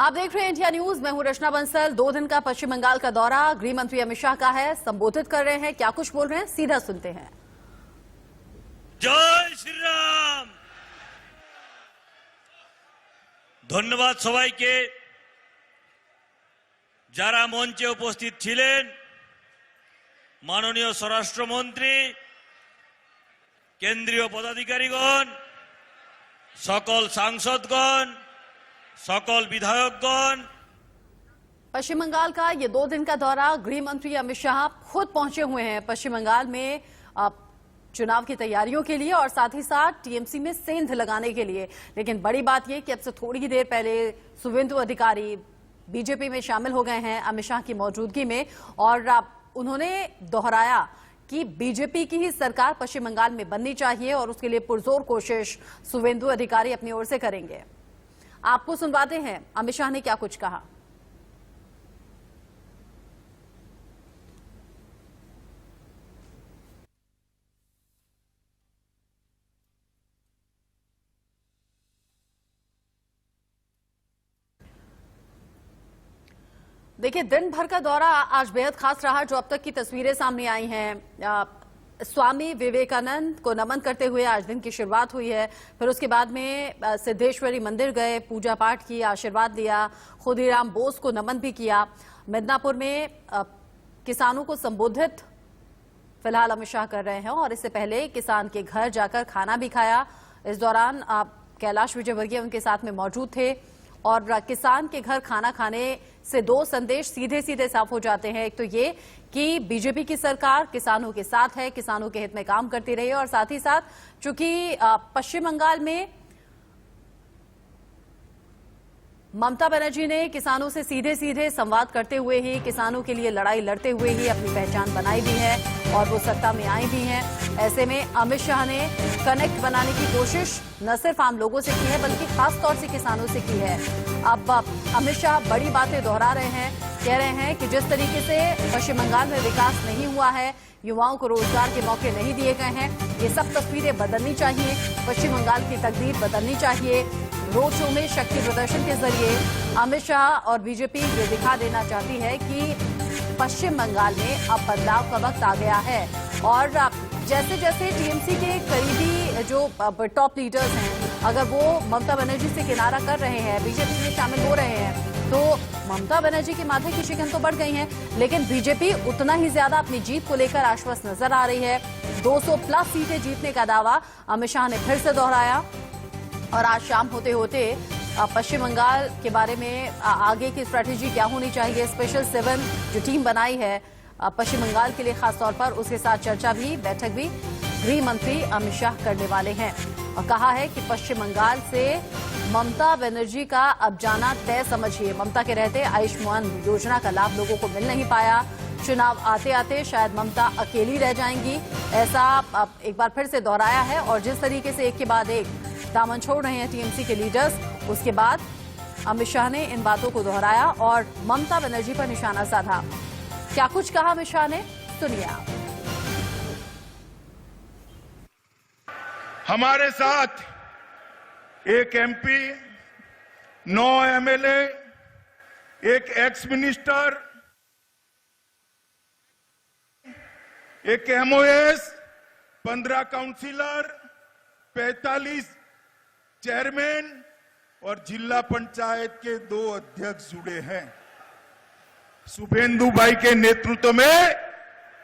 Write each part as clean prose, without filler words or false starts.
आप देख रहे हैं इंडिया न्यूज। मैं हूं रचना बंसल। 2 दिन का पश्चिम बंगाल का दौरा गृह मंत्री अमित शाह का है। संबोधित कर रहे हैं, क्या कुछ बोल रहे हैं, सीधा सुनते हैं। जय श्री राम। ধন্যবাদ সবাইকে। যারা মঞ্চে উপস্থিত ছিলেন, মাননীয় স্বরাষ্ট্রমন্ত্রী, কেন্দ্রীয় পদাধিকারীগণ, সকল সাংসদগণ, सकल विधायकगण। पश्चिम बंगाल का ये 2 दिन का दौरा गृह मंत्री अमित शाह खुद पहुंचे हुए हैं पश्चिम बंगाल में चुनाव की तैयारियों के लिए और साथ ही साथ टीएमसी में सेंध लगाने के लिए। लेकिन बड़ी बात यह कि अब से थोड़ी ही देर पहले शुभेंदु अधिकारी बीजेपी में शामिल हो गए हैं अमित शाह की मौजूदगी में, और उन्होंने दोहराया कि बीजेपी की ही सरकार पश्चिम बंगाल में बननी चाहिए और उसके लिए पुरजोर कोशिश शुभेंदु अधिकारी अपनी ओर से करेंगे। आपको सुनवाते हैं अमित शाह ने क्या कुछ कहा। देखिए, दिन भर का दौरा आज बेहद खास रहा। जो अब तक की तस्वीरें सामने आई हैं, स्वामी विवेकानंद को नमन करते हुए आज दिन की शुरुआत हुई है। फिर उसके बाद में सिद्धेश्वरी मंदिर गए, पूजा पाठ की, आशीर्वाद लिया, खुदीराम बोस को नमन भी किया। मिदनापुर में किसानों को संबोधित फिलहाल अमित शाह कर रहे हैं और इससे पहले किसान के घर जाकर खाना भी खाया। इस दौरान कैलाश विजयवर्गीय उनके साथ में मौजूद थे और किसान के घर खाना खाने से 2 संदेश सीधे सीधे साफ हो जाते हैं। एक तो ये कि बीजेपी की सरकार किसानों के साथ है, किसानों के हित में काम करती रही है, और साथ ही साथ चूंकि पश्चिम बंगाल में ममता बनर्जी ने किसानों से सीधे सीधे संवाद करते हुए ही, किसानों के लिए लड़ाई लड़ते हुए ही अपनी पहचान बनाई भी है और वो सत्ता में आई भी हैं। ऐसे में अमित शाह ने कनेक्ट बनाने की कोशिश न सिर्फ आम लोगों से की है बल्कि खास तौर से किसानों से की है। अब अमित शाह बड़ी बातें दोहरा रहे हैं, कह रहे हैं कि जिस तरीके से पश्चिम बंगाल में विकास नहीं हुआ है, युवाओं को रोजगार के मौके नहीं दिए गए हैं, ये सब तस्वीरें बदलनी चाहिए। पश्चिम बंगाल की तकदीर बदलनी चाहिए। रोड शो में शक्ति प्रदर्शन के जरिए अमित शाह और बीजेपी ये दिखा देना चाहती है कि पश्चिम बंगाल में अब बदलाव का वक्त आ गया है। और जैसे जैसे टीएमसी के करीबी जो टॉप लीडर्स हैं, अगर वो ममता बनर्जी से किनारा कर रहे हैं, बीजेपी में शामिल हो रहे हैं, तो ममता बनर्जी के माथे की शिकन तो बढ़ गई है, लेकिन बीजेपी उतना ही ज्यादा अपनी जीत को लेकर आश्वस्त नजर आ रही है। 200+ सीटें जीतने का दावा अमित शाह ने फिर से दोहराया और आज शाम होते होते पश्चिम बंगाल के बारे में आगे की स्ट्रेटेजी क्या होनी चाहिए, स्पेशल 7 जो टीम बनाई है पश्चिम बंगाल के लिए खास तौर पर, उसके साथ चर्चा भी, बैठक भी गृह मंत्री अमित शाह करने वाले हैं। और कहा है कि पश्चिम बंगाल से ममता बनर्जी का अब जाना तय समझिए। ममता के रहते आयुष्मान योजना का लाभ लोगों को मिल नहीं पाया। चुनाव आते आते शायद ममता अकेली रह जाएंगी, ऐसा एक बार फिर से दोहराया है। और जिस तरीके से एक के बाद एक दामन छोड़ रहे हैं टीएमसी के लीडर्स, उसके बाद अमित शाह ने इन बातों को दोहराया और ममता बनर्जी पर निशाना साधा। क्या कुछ कहा अमित शाह ने, सुनिए आप। हमारे साथ एक एमपी, 9 एमएलए, एक एक्स मिनिस्टर, एक एमओएस, 15 काउंसिलर, 45 चेयरमैन और जिला पंचायत के 2 अध्यक्ष जुड़े हैं। शुभेंदु भाई के नेतृत्व में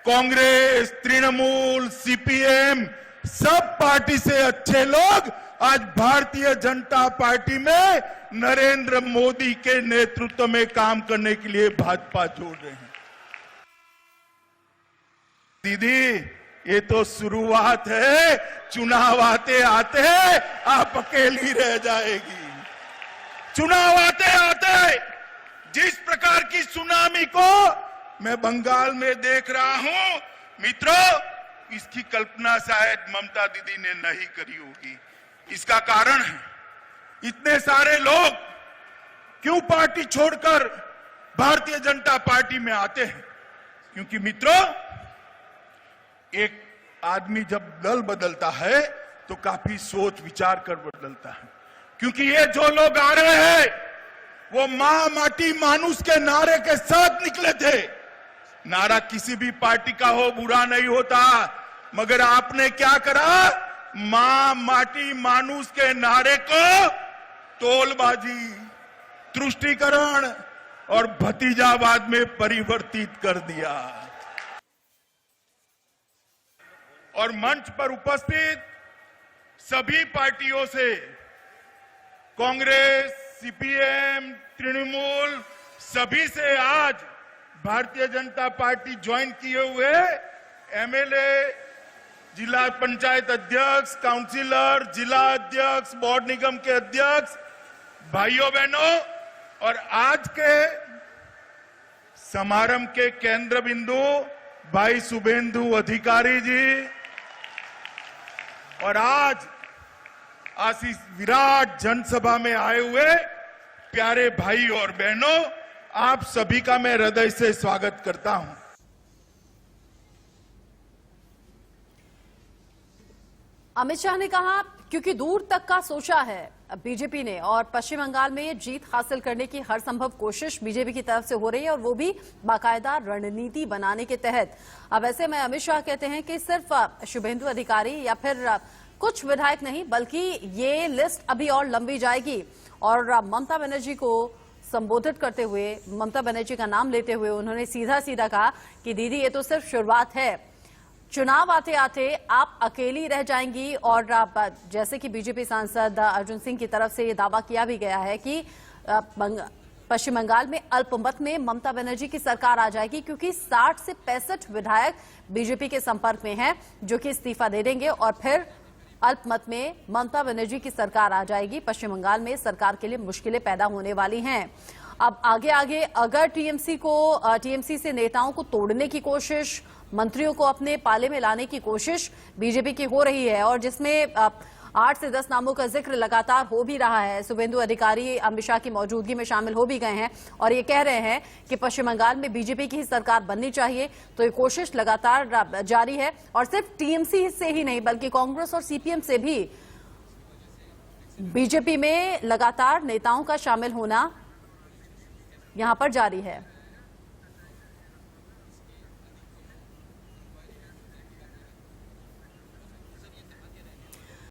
कांग्रेस, तृणमूल, सीपीएम, सब पार्टी से अच्छे लोग आज भारतीय जनता पार्टी में नरेंद्र मोदी के नेतृत्व में काम करने के लिए भाजपा जोड़ रहे हैं। दीदी, ये तो शुरुआत है, चुनाव आते आते आप अकेली रह जाएगी। चुनाव आते आते जिस प्रकार की सुनामी को मैं बंगाल में देख रहा हूं, मित्रों, इसकी कल्पना शायद ममता दीदी ने नहीं करी होगी। इसका कारण है, इतने सारे लोग क्यों पार्टी छोड़कर भारतीय जनता पार्टी में आते हैं? क्योंकि मित्रों, एक आदमी जब दल बदलता है तो काफी सोच विचार कर बदलता है। क्योंकि ये जो लोग आ रहे हैं, वो मां माटी मानुष के नारे के साथ निकले थे। नारा किसी भी पार्टी का हो बुरा नहीं होता, मगर आपने क्या करा, मां माटी मानुष के नारे को तोलबाजी, तुष्टीकरण और भतीजावाद में परिवर्तित कर दिया। और मंच पर उपस्थित सभी पार्टियों से, कांग्रेस, सीपीएम, तृणमूल, सभी से आज भारतीय जनता पार्टी ज्वाइन किए हुए एमएलए, जिला पंचायत अध्यक्ष, काउंसिलर, जिला अध्यक्ष, बोर्ड निगम के अध्यक्ष, भाइयों बहनों, और आज के समारंभ के केंद्र बिंदु भाई शुभेंदु अधिकारी जी, और आज इस विराट जनसभा में आए हुए प्यारे भाई और बहनों, आप सभी का मैं हृदय से स्वागत करता हूं। अमित शाह ने कहा, क्योंकि दूर तक का सोचा है बीजेपी ने और पश्चिम बंगाल में जीत हासिल करने की हर संभव कोशिश बीजेपी की तरफ से हो रही है, और वो भी बाकायदा रणनीति बनाने के तहत। अब ऐसे में अमित शाह कहते हैं कि सिर्फ शुभेंदु अधिकारी या फिर कुछ विधायक नहीं, बल्कि ये लिस्ट अभी और लंबी जाएगी। और ममता बनर्जी को संबोधित करते हुए, ममता बनर्जी का नाम लेते हुए उन्होंने सीधा सीधा कहा कि दीदी ये तो सिर्फ शुरुआत है, चुनाव आते आते आप अकेली रह जाएंगी। और जैसे कि बीजेपी सांसद अर्जुन सिंह की तरफ से ये दावा किया भी गया है कि पश्चिम बंगाल में अल्पमत में ममता बनर्जी की सरकार आ जाएगी, क्योंकि 60 से 65 विधायक बीजेपी के संपर्क में हैं जो कि इस्तीफा दे देंगे और फिर अल्पमत में ममता बनर्जी की सरकार आ जाएगी। पश्चिम बंगाल में सरकार के लिए मुश्किलें पैदा होने वाली हैं। अब आगे आगे अगर टीएमसी से नेताओं को तोड़ने की कोशिश, मंत्रियों को अपने पाले में लाने की कोशिश बीजेपी की हो रही है, और जिसमें 8 से 10 नामों का जिक्र लगातार हो भी रहा है। शुभेंदु अधिकारी अमित शाह की मौजूदगी में शामिल हो भी गए हैं और ये कह रहे हैं कि पश्चिम बंगाल में बीजेपी की ही सरकार बननी चाहिए। तो ये कोशिश लगातार जारी है, और सिर्फ टीएमसी से ही नहीं बल्कि कांग्रेस और सीपीएम से भी बीजेपी में लगातार नेताओं का शामिल होना यहां पर जारी है।